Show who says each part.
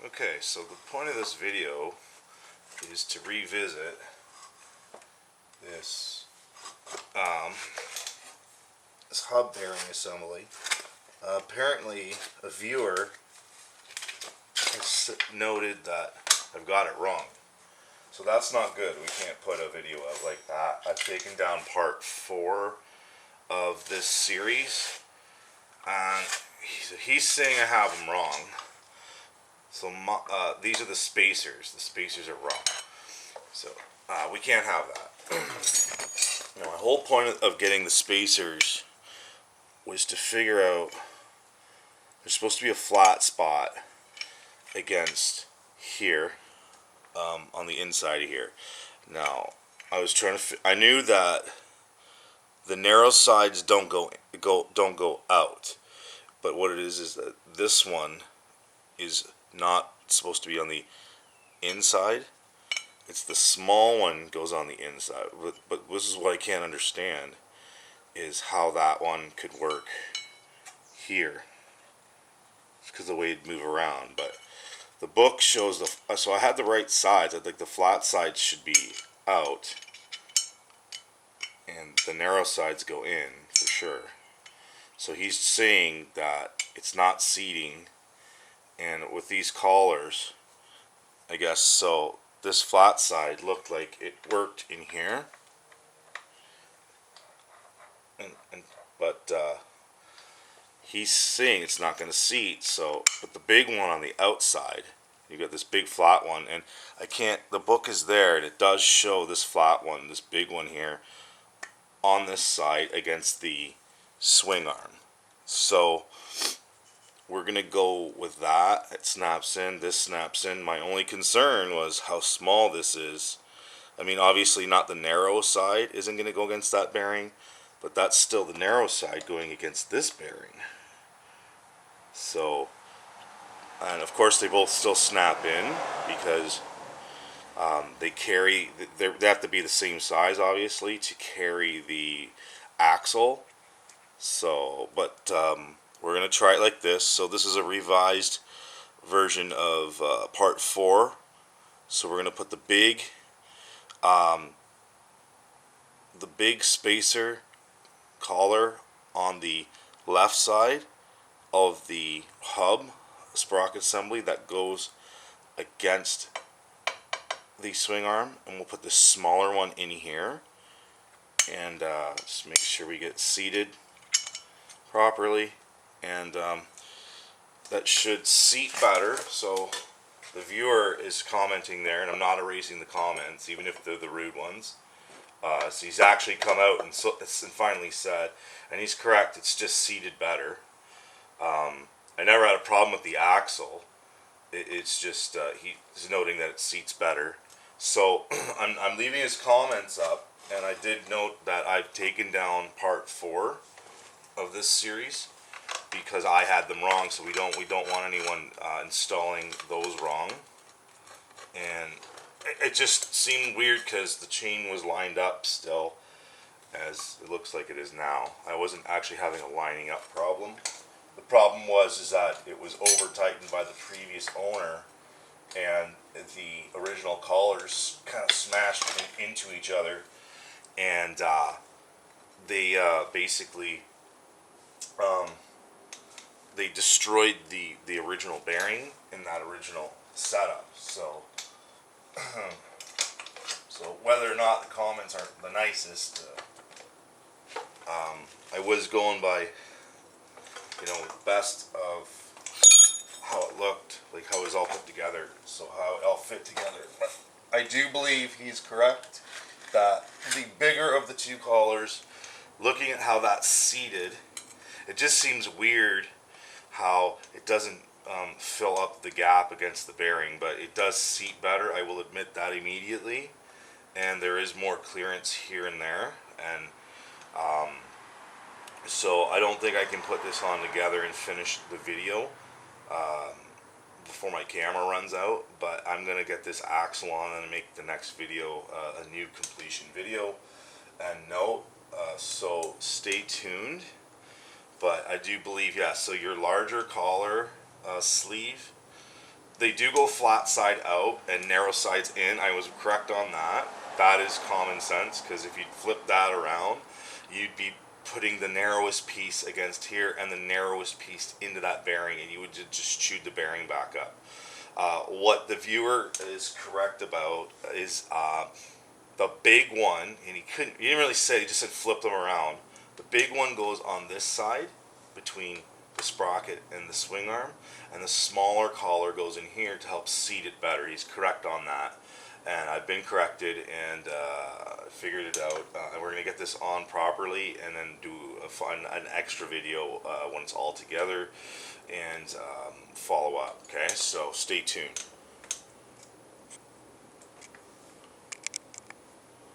Speaker 1: Okay, so the point of this video is to revisit this this hub bearing assembly. Apparently, a viewer has noted that I've got it wrong. So that's not good. We can't put a video out like that. I've taken down part 4 of this series, and he's saying I have them wrong. So these are the spacers. The spacers are wrong. So we can't have that. Now, my whole point of getting the spacers was to figure out there's supposed to be a flat spot against here, on the inside of here. Now, I was trying to. I knew that the narrow sides don't go out, but what it is that this one is not supposed to be on the inside. It's the small one goes on the inside. But this is what I can't understand, is how that one could work here. It's because of the way it'd move around. But the book shows so I had the right sides. I think the flat sides should be out, and the narrow sides go in for sure. So he's saying that it's not seating. And with these collars, I guess, so this flat side looked like it worked in here. But he's saying it's not going to seat. So, but the big one on the outside, you got this big flat one, and I can't, the book is there, and it does show this flat one, this big one here, on this side against the swing arm. So we're going to go with that. It snaps in. This snaps in. My only concern was how small this is. I mean, obviously not the narrow side isn't going to go against that bearing, but that's still the narrow side going against this bearing. So, and of course they both still snap in because they have to be the same size, obviously, to carry the axle. So, but we're going to try it like this. So this is a revised version of part 4. So we're going to put the big spacer collar on the left side of the hub sprocket assembly that goes against the swing arm, and we'll put this smaller one in here, and just make sure we get seated properly. And that should seat better. So the viewer is commenting there, and I'm not erasing the comments, even if they're the rude ones. So he's actually come out and finally said, and he's correct, it's just seated better. I never had a problem with the axle. It's just he's noting that it seats better. So I'm leaving his comments up, and I did note that I've taken down part 4 of this series because I had them wrong. So we don't want anyone installing those wrong. And it just seemed weird because the chain was lined up still, as it looks like it is now. I wasn't actually having a lining up problem. The problem is that it was over tightened by the previous owner, and the original collars kind of smashed into each other, and they basically they destroyed the original bearing in that original setup. So so whether or not the comments aren't the nicest, I was going by, best of how it looked, like how it was all put together, so how it all fit together. But I do believe he's correct that the bigger of the two collars, looking at how that's seated, it just seems weird how it doesn't fill up the gap against the bearing, but it does seat better. I will admit that immediately, and there is more clearance here and there, and so I don't think I can put this on together and finish the video before my camera runs out, but I'm going to get this axle on and make the next video a new completion video. And so stay tuned. But I do believe, yeah, so your larger collar sleeve They do go flat side out and narrow sides in. I was correct on that. That is common sense, because if you flip that around, you'd be putting the narrowest piece against here and the narrowest piece into that bearing, and you would just chewed the bearing back up. What the viewer is correct about is the big one, and he didn't really say, he just said flip them around. The big one goes on this side between the sprocket and the swing arm, and the smaller collar goes in here to help seat it better. He's correct on that, and I've been corrected, and figured it out. We're going to get this on properly and then do an extra video when it's all together, and follow up. Okay, so stay tuned.